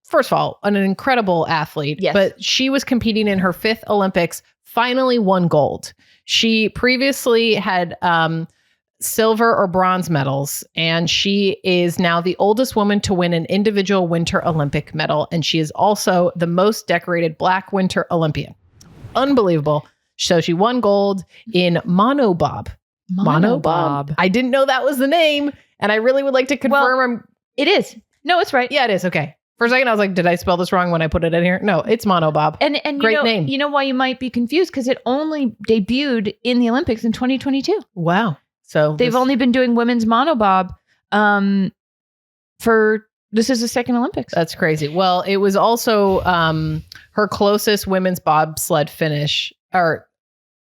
first of all, an incredible athlete, but she was competing in her 5th Olympics, finally won gold. She previously had silver or bronze medals, and she is now the oldest woman to win an individual Winter Olympic medal, and she is also the most decorated Black Winter Olympian. Unbelievable. So she won gold in monobob. Monobob. I didn't know that was the name, and I really would like to confirm. It is. No, it's right. Yeah, it is. Okay. For a second, I was like, did I spell this wrong when I put it in here? No, it's monobob. And great name. You know why you might be confused? Because it only debuted in the Olympics in 2022. Wow. So they've only been doing women's monobob this is the 2nd Olympics. That's crazy. Well, it was also her closest women's bobsled finish, or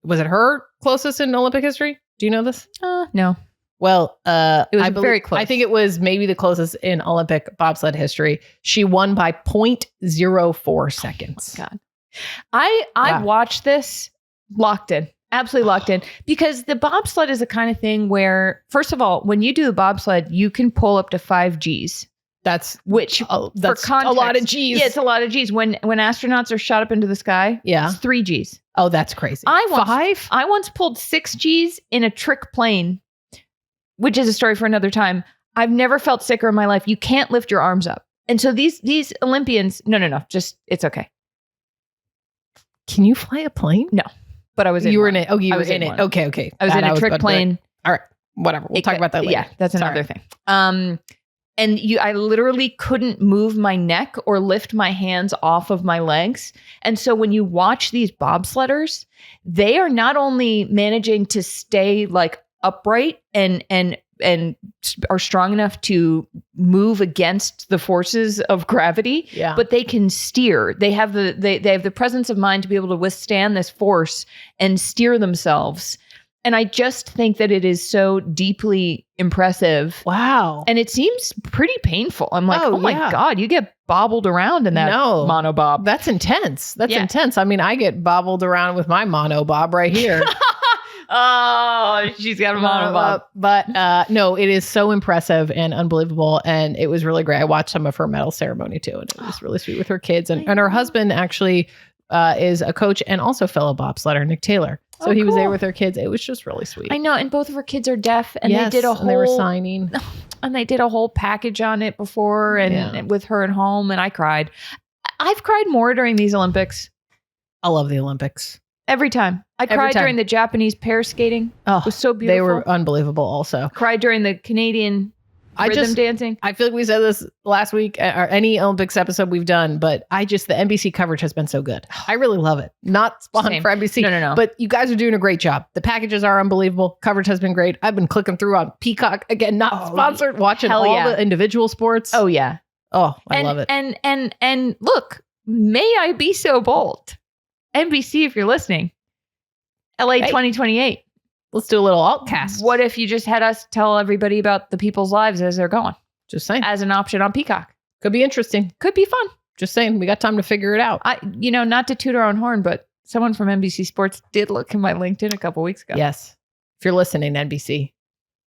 was it her closest in Olympic history? Do you know this? No. Well, it was very close. I think it was maybe the closest in Olympic bobsled history. She won by 0.04 seconds. Oh, God. I watched this locked in. Absolutely locked in, because the bobsled is the kind of thing where, first of all, when you do the bobsled, you can pull up to 5 Gs. That's for context, a lot of Gs. Yeah, it's a lot of Gs. When astronauts are shot up into the sky, it's 3 Gs. Oh, that's crazy. I once pulled 6 Gs in a trick plane, which is a story for another time. I've never felt sicker in my life. You can't lift your arms up. And so these Olympians, no, just, it's okay. Can you fly a plane? No. But I was in You were one. in it. Oh, you I were was in it. one. Okay. I was in a trick plane. All right. Whatever. We'll talk about that later. Yeah, that's another thing. And I literally couldn't move my neck or lift my hands off of my legs. And so when you watch these bobsledders, they are not only managing to stay like upright and are strong enough to move against the forces of gravity, but they can steer. They have the presence of mind to be able to withstand this force and steer themselves. And I just think that it is so deeply impressive. Wow. And it seems pretty painful. I'm like, oh my God, you get bobbled around in that monobob. That's intense. That's intense. I mean, I get bobbled around with my monobob right here. Oh, she's got a monobob. But no, it is so impressive and unbelievable. And it was really great. I watched some of her medal ceremony too. And it was really sweet with her kids. And her husband actually is a coach and also fellow bobsledder, Nick Taylor. So he was there with her kids. It was just really sweet. I know. And both of her kids are deaf. And they did they were signing. And they did a whole package on it before and with her at home. And I cried. I've cried more during these Olympics. I love the Olympics. Every time. I cried during the Japanese pair skating. Oh, it was so beautiful. They were unbelievable also. Cried during the Canadian rhythm dancing. I feel like we said this last week or any Olympics episode we've done, but the NBC coverage has been so good. I really love it. Not spawned for NBC. No. But you guys are doing a great job. The packages are unbelievable. Coverage has been great. I've been clicking through on Peacock. Again, not sponsored. Watching all the individual sports. Oh, yeah. Oh, I love it. And look, may I be so bold? NBC, if you're listening. LA 2028. Let's do a little altcast. What if you just had us tell everybody about the people's lives as they're going? Just saying. As an option on Peacock. Could be interesting. Could be fun. Just saying. We got time to figure it out. Not to toot our own horn, but someone from NBC Sports did look in my LinkedIn a couple weeks ago. Yes. If you're listening, NBC,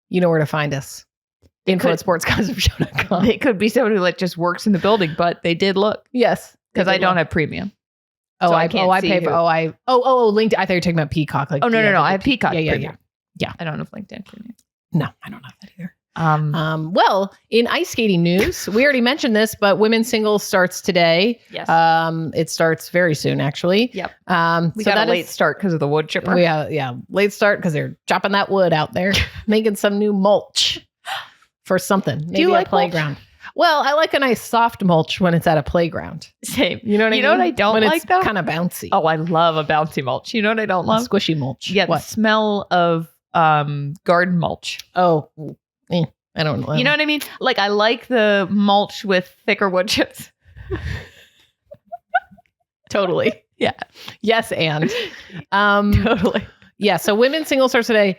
you know where to find us. info@sportsgossipshow.com. It could be someone who just works in the building, but they did look. Yes. Because I don't have premium. So I pay for LinkedIn. I thought you were talking about Peacock. No. I have Peacock. Yeah. I don't have LinkedIn premium. No, I don't have that either. Well, in ice skating news, we already mentioned this, but women's singles starts today. Yes. It starts very soon, actually. Yep. We got a late start because of the wood chipper. Late start because they're chopping that wood out there, making some new mulch for something. Maybe Do you like a playground. Mulch? Well, I like a nice soft mulch when it's at a playground. Same. You know what I mean? You know what I don't when like, though? Kind of bouncy. Oh, I love a bouncy mulch. You know what I don't love? Squishy mulch. Yeah, the smell of garden mulch. Oh, I don't know. You know what I mean? I like the mulch with thicker wood chips. Totally. Yeah. Yes, and totally. Yeah. So women's singles starts today.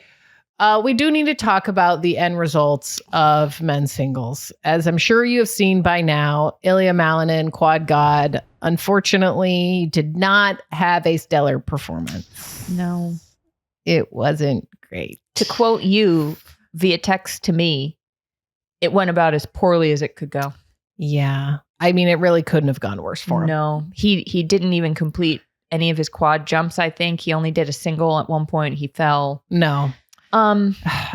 We do need to talk about the end results of men's singles. As I'm sure you have seen by now, Ilya Malinin, quad god, unfortunately did not have a stellar performance. No. It wasn't great. To quote you via text to me, it went about as poorly as it could go. Yeah. I mean, it really couldn't have gone worse for him. No, he didn't even complete any of his quad jumps. I think he only did a single at one point. He fell. No.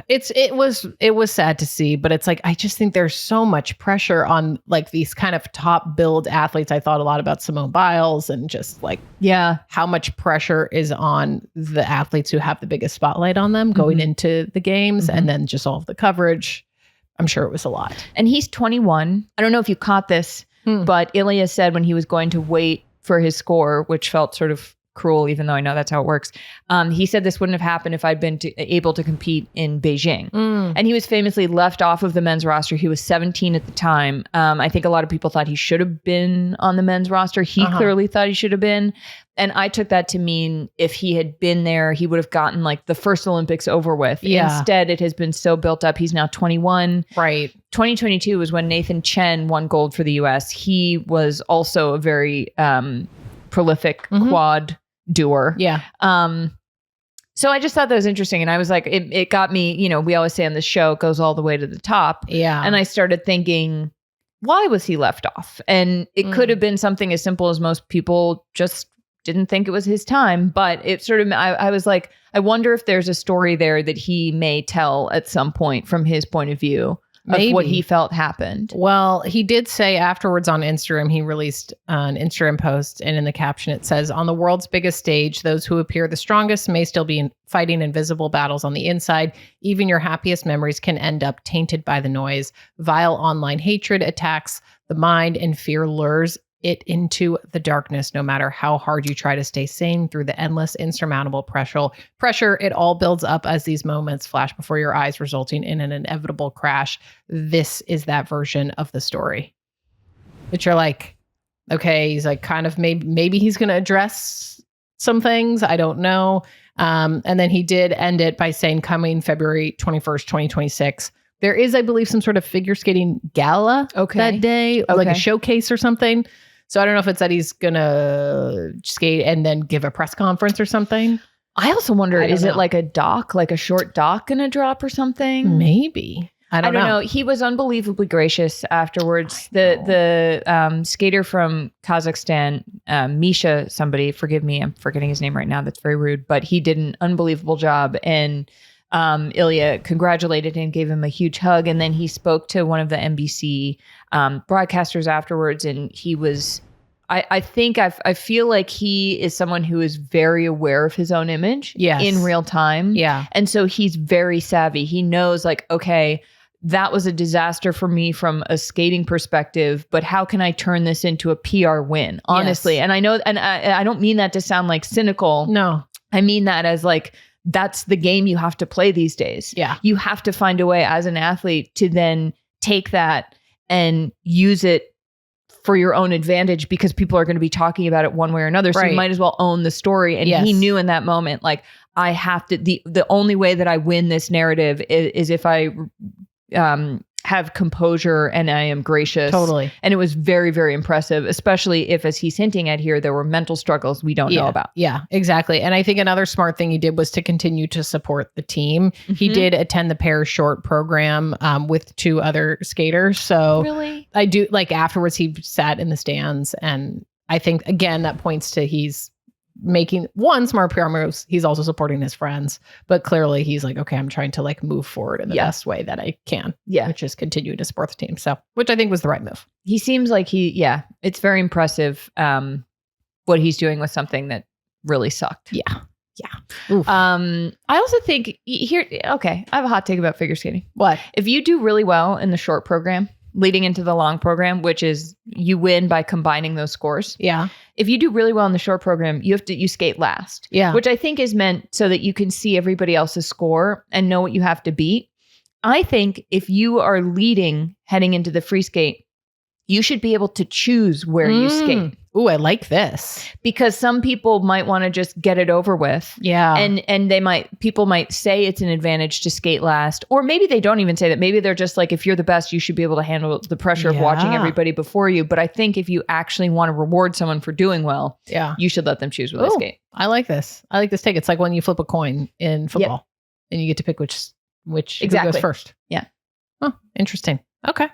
It was sad to see, but it's like, I just think there's so much pressure on like these kind of top build athletes. I thought a lot about Simone Biles and just like, how much pressure is on the athletes who have the biggest spotlight on them going into the games and then just all of the coverage. I'm sure it was a lot. And he's 21. I don't know if you caught this, but Ilya said when he was going to wait for his score, which felt sort of cruel, even though I know that's how it works. He said this wouldn't have happened if I'd been able to compete in Beijing. And he was famously left off of the men's roster. He was 17 at the time. I think a lot of people thought he should have been on the men's roster. He clearly thought he should have been. And I took that to mean if he had been there, he would have gotten like the first Olympics over with. Yeah. Instead, it has been so built up. He's now 21. Right. 2022 was when Nathan Chen won gold for the US. He was also a very prolific quad doer. Yeah. So I just thought that was interesting. And I was like, it got me, you know, we always say on this show, it goes all the way to the top. Yeah. And I started thinking, why was he left off? And it could have been something as simple as most people just didn't think it was his time. But it sort of, I was like, I wonder if there's a story there that he may tell at some point from his point of view. Of what he felt happened. Well, he did say afterwards on Instagram, he released an Instagram post, and in the caption it says, "On the world's biggest stage, those who appear the strongest may still be fighting invisible battles on the inside. Even your happiest memories can end up tainted by the noise. Vile online hatred attacks the mind, and fear lures it into the darkness. No matter how hard you try to stay sane through the endless, insurmountable pressure, it all builds up as these moments flash before your eyes, resulting in an inevitable crash. This is that version of the story." Which you're like, okay, he's like kind of maybe he's going to address some things. I don't know. And then he did end it by saying, coming February 21st, 2026. There is, I believe, some sort of figure skating gala that day, like a showcase or something. So I don't know if it's that he's going to skate and then give a press conference or something. I also wonder, is it like a doc, like a short doc going to drop or something? Maybe. I don't know. He was unbelievably gracious afterwards. The skater from Kazakhstan, Misha, somebody, forgive me, I'm forgetting his name right now. That's very rude. But he did an unbelievable job. And Ilya congratulated him, gave him a huge hug, and then he spoke to one of the NBC broadcasters afterwards, and he was, I feel like he is someone who is very aware of his own image in real time. Yeah. And so he's very savvy. He knows like, okay, that was a disaster for me from a skating perspective, but how can I turn this into a PR win, honestly? Yes. And I know, and I don't mean that to sound like cynical. No. I mean that as like, that's the game you have to play these days. Yeah. You have to find a way as an athlete to then take that and use it for your own advantage, because people are going to be talking about it one way or another. So you might as well own the story. And he knew in that moment, like, I have to, the only way that I win this narrative is if I have composure and I am gracious. Totally. And it was very, very impressive, especially if, as he's hinting at here, there were mental struggles we don't know about. Yeah, exactly. And I think another smart thing he did was to continue to support the team. He did attend the pair short program with two other skaters. So really, I do like afterwards he sat in the stands, and I think again that points to he's making one smart PR moves. He's also supporting his friends, but clearly he's like, okay, I'm trying to like move forward in the best way that I can. Yeah. Which is continue to support the team. So, which I think was the right move. He seems like it's very impressive what he's doing with something that really sucked. Yeah. Yeah. I also think I have a hot take about figure skating. What? If you do really well in the short program, leading into the long program, which is you win by combining those scores. Yeah. If you do really well in the short program, you skate last. Yeah. Which I think is meant so that you can see everybody else's score and know what you have to beat. I think if you are leading heading into the free skate, you should be able to choose where you skate. Ooh, I like this. Because some people might want to just get it over with. Yeah. And people might say it's an advantage to skate last, or maybe they don't even say that. Maybe they're just like, if you're the best, you should be able to handle the pressure of watching everybody before you. But I think if you actually want to reward someone for doing well, you should let them choose where they skate. I like this. I like this take. It's like when you flip a coin in football and you get to pick which goes first. Yeah. Oh, interesting. Okay.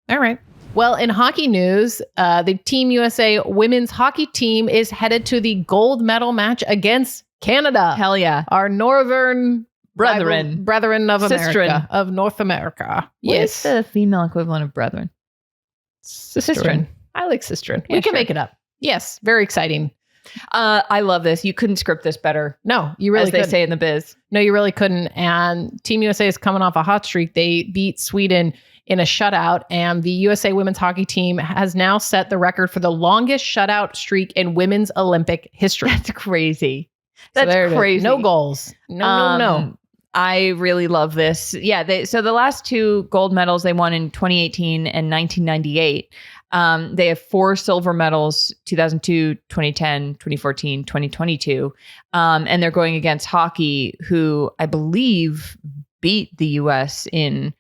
All right. Well, in hockey news, the Team USA women's hockey team is headed to the gold medal match against Canada. Hell yeah. Our northern brethren of Sistren. America, of North America. What is the female equivalent of brethren? Sistren. I like sistren. We can make it up. Yes. Very exciting. I love this. You couldn't script this better. No, you really couldn't. As they say in the biz. No, you really couldn't. And Team USA is coming off a hot streak. They beat Sweden in a shutout, and the USA women's hockey team has now set the record for the longest shutout streak in women's Olympic history. That's crazy. That's crazy. No goals. No. I really love this. Yeah. So the last 2 gold medals they won in 2018 and 1998. They have 4 silver medals, 2002, 2010, 2014, 2022. And they're going against hockey, who I believe beat the US in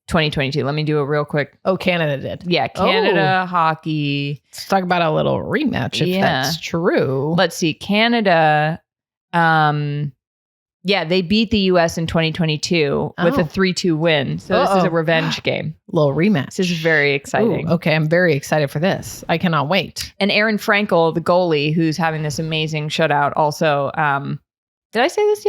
2022. Let me do a real quick. Oh, Canada did. Yeah, Canada hockey. Let's talk about a little rematch if that's true. Let's see. Canada, they beat the US in 2022 with a 3-2 win. So this is a revenge game. Little rematch. This is very exciting. Ooh, okay, I'm very excited for this. I cannot wait. And Erin Frankel, the goalie, who's having this amazing shutout, also did I say this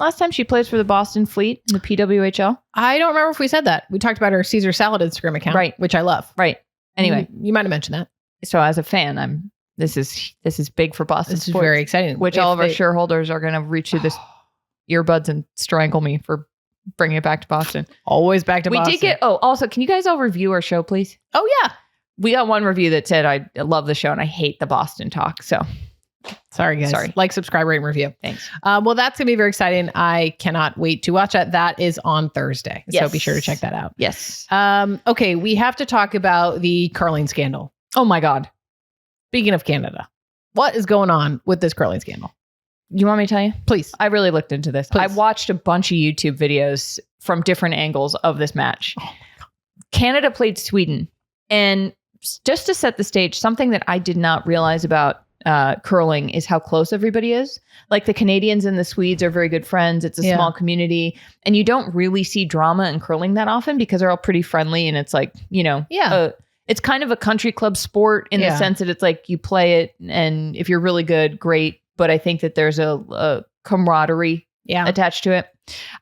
last time? She plays for the Boston Fleet in the PWHL. I don't remember if we said that. We talked about her Caesar Salad Instagram account, right? Which I love. Right. Anyway, you might have mentioned that. So as a fan, this is big for Boston. This is very exciting. Which all of our shareholders are going to reach through this earbuds and strangle me for bringing it back to Boston. Always back to Boston. We did get. Oh, also, can you guys all review our show, please? Oh yeah. We got one review that said I love the show and I hate the Boston talk. So. Sorry, guys. Like, subscribe, rate, and review. Thanks. Well, that's going to be very exciting. I cannot wait to watch that. That is on Thursday. Yes. So be sure to check that out. Yes. Okay, we have to talk about the curling scandal. Oh, my God. Speaking of Canada, what is going on with this curling scandal? You want me to tell you? Please. I really looked into this. Please. I watched a bunch of YouTube videos from different angles of this match. Oh, Canada played Sweden. And just to set the stage, something that I did not realize about curling is how close everybody is. Like the Canadians and the Swedes are very good friends. It's a small community, and you don't really see drama in curling that often because they're all pretty friendly. And it's like, it's kind of a country club sport in the sense that it's like you play it, and if you're really good, great. But I think that there's a camaraderie attached to it.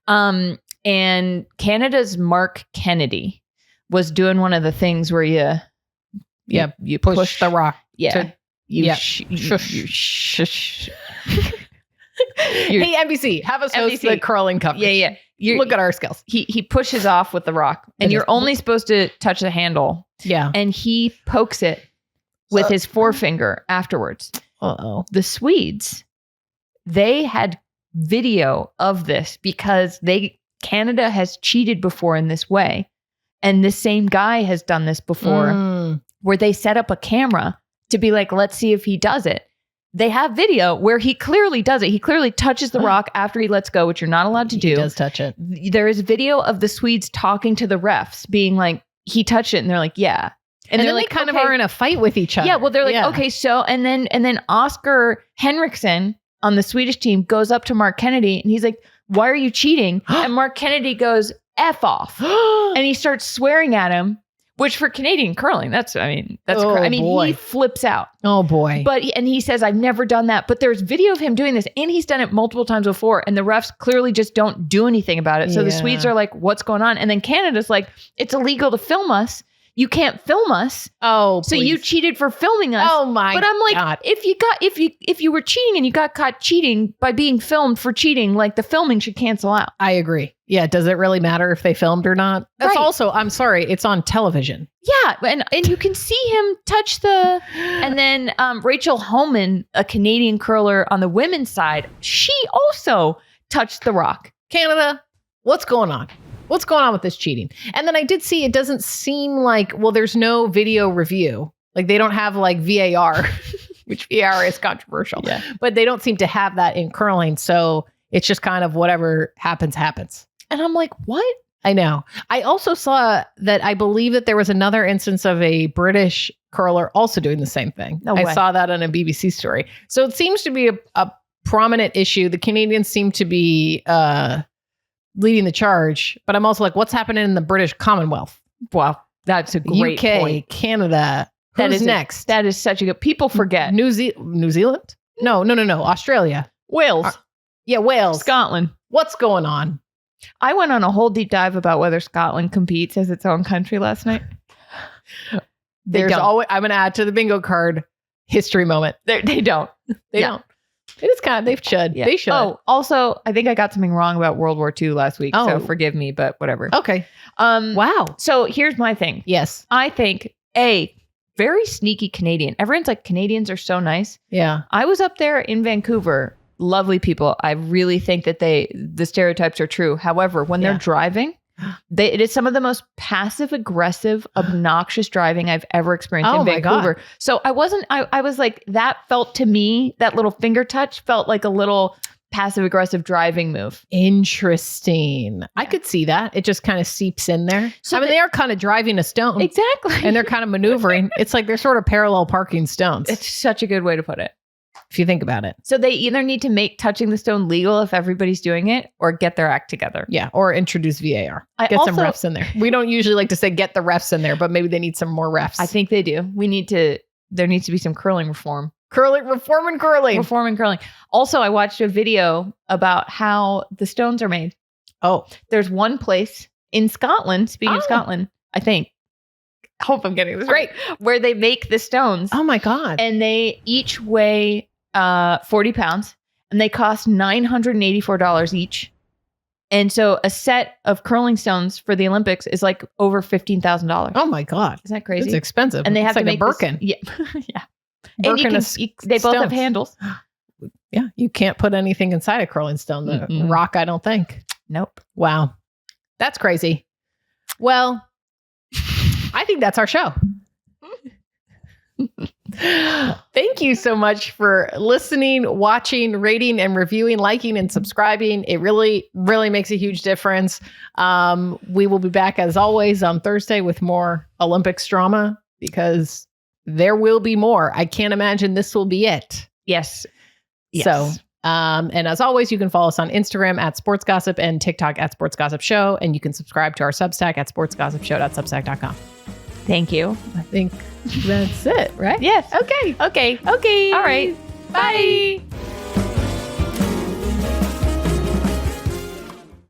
And Canada's Mark Kennedy was doing one of the things where you push the rock. Yeah. Shush. Hey, NBC, have us host the curling coverage. Yeah. Look at our skills. He pushes off with the rock, and you're only supposed to touch the handle. Yeah. And he pokes it with his forefinger afterwards. Uh-oh. The Swedes, they had video of this because Canada has cheated before in this way. And the same guy has done this before where they set up a camera to be like, let's see if he does it. They have video where he clearly does it. He clearly touches the rock after he lets go, which you're not allowed to do. He does touch it. There is video of the Swedes talking to the refs being like, he touched it. And they're like, yeah. And they're like, kind of are in a fight with each other. Yeah. Well, they're like, okay, so, and then Oscar Henriksen on the Swedish team goes up to Mark Kennedy and he's like, why are you cheating? And Mark Kennedy goes, F off. And he starts swearing at him. Which for Canadian curling, that's he flips out. Oh boy. And he says, I've never done that. But there's video of him doing this and he's done it multiple times before. And the refs clearly just don't do anything about it. So the Swedes are like, what's going on? And then Canada's like, it's illegal to film us. You can't film us. Oh, so you cheated for filming us. Oh my God. But I'm like, God. if you were cheating and you got caught cheating by being filmed for cheating, like the filming should cancel out. I agree. Yeah. Does it really matter if they filmed or not? That's also, I'm sorry, it's on television. Yeah. And you can see him touch and then Rachel Homan, a Canadian curler on the women's side, she also touched the rock. Canada, what's going on? What's going on with this cheating? And then I did see, it doesn't seem like, well, there's no video review. Like they don't have like VAR which VR is controversial. Yeah. But they don't seem to have that in curling. So it's just kind of whatever happens. And I'm like, what? I know. I also saw that I believe that there was another instance of a British curler also doing the same thing. No I way. saw that on a BBC story. So it seems to be a prominent issue. The Canadians seem to be leading the charge. But I'm also like, what's happening in the British Commonwealth? Wow. That's a great UK, point. Canada. Who's next? That is such a good... People forget. New Zealand? No. Australia. Wales. Yeah, Wales. Scotland. What's going on? I went on a whole deep dive about whether Scotland competes as its own country last night. There's always, I'm going to add to the bingo card history moment. They don't. They don't. It is kind of, they should. Yeah. They should. Oh, also, I think I got something wrong about World War II last week. Oh. So forgive me, but whatever. Okay. Wow. So here's my thing. Yes. I think, very sneaky Canadian. Everyone's like, Canadians are so nice. Yeah. I was up there in Vancouver. Lovely people. I really think that the stereotypes are true. However, when they're driving, it is some of the most passive aggressive, obnoxious driving I've ever experienced in Vancouver. God. So I was like, that felt to me, that little finger touch felt like a little passive aggressive driving move. Interesting. Yeah. I could see that. It just kind of seeps in there. So I mean, they are kind of driving a stone. Exactly. And they're kind of maneuvering. It's like they're sort of parallel parking stones. It's such a good way to put it. If you think about it. So they either need to make touching the stone legal if everybody's doing it, or get their act together. Yeah, or introduce VAR. Get some refs in there. We don't usually like to say get the refs in there, but maybe they need some more refs. I think they do. There needs to be some curling reform. Reform and curling. Also, I watched a video about how the stones are made. Oh. There's one place in Scotland, speaking of Scotland, I think. I hope I'm getting this right. Where they make the stones. Oh my God. And they each weigh 40 pounds and they cost $984 each. And so a set of curling stones for the Olympics is like over $15,000. Oh my God. Isn't that crazy? It's expensive. And they have to make a Birkin. Yeah. Birkin they both have handles. Yeah. You can't put anything inside a curling stone. The rock, I don't think. Nope. Wow. That's crazy. Well, I think that's our show. Thank you so much for listening, watching, rating, and reviewing, liking, and subscribing. It really, really makes a huge difference. We will be back as always on Thursday with more Olympics drama because there will be more. I can't imagine this will be it. Yes. So, and as always, you can follow us on Instagram at Sports Gossip and TikTok at Sports Gossip Show. And you can subscribe to our Substack at sportsgossipshow.substack.com. Thank you. I think that's it, right? Yes. Okay. All right. Bye.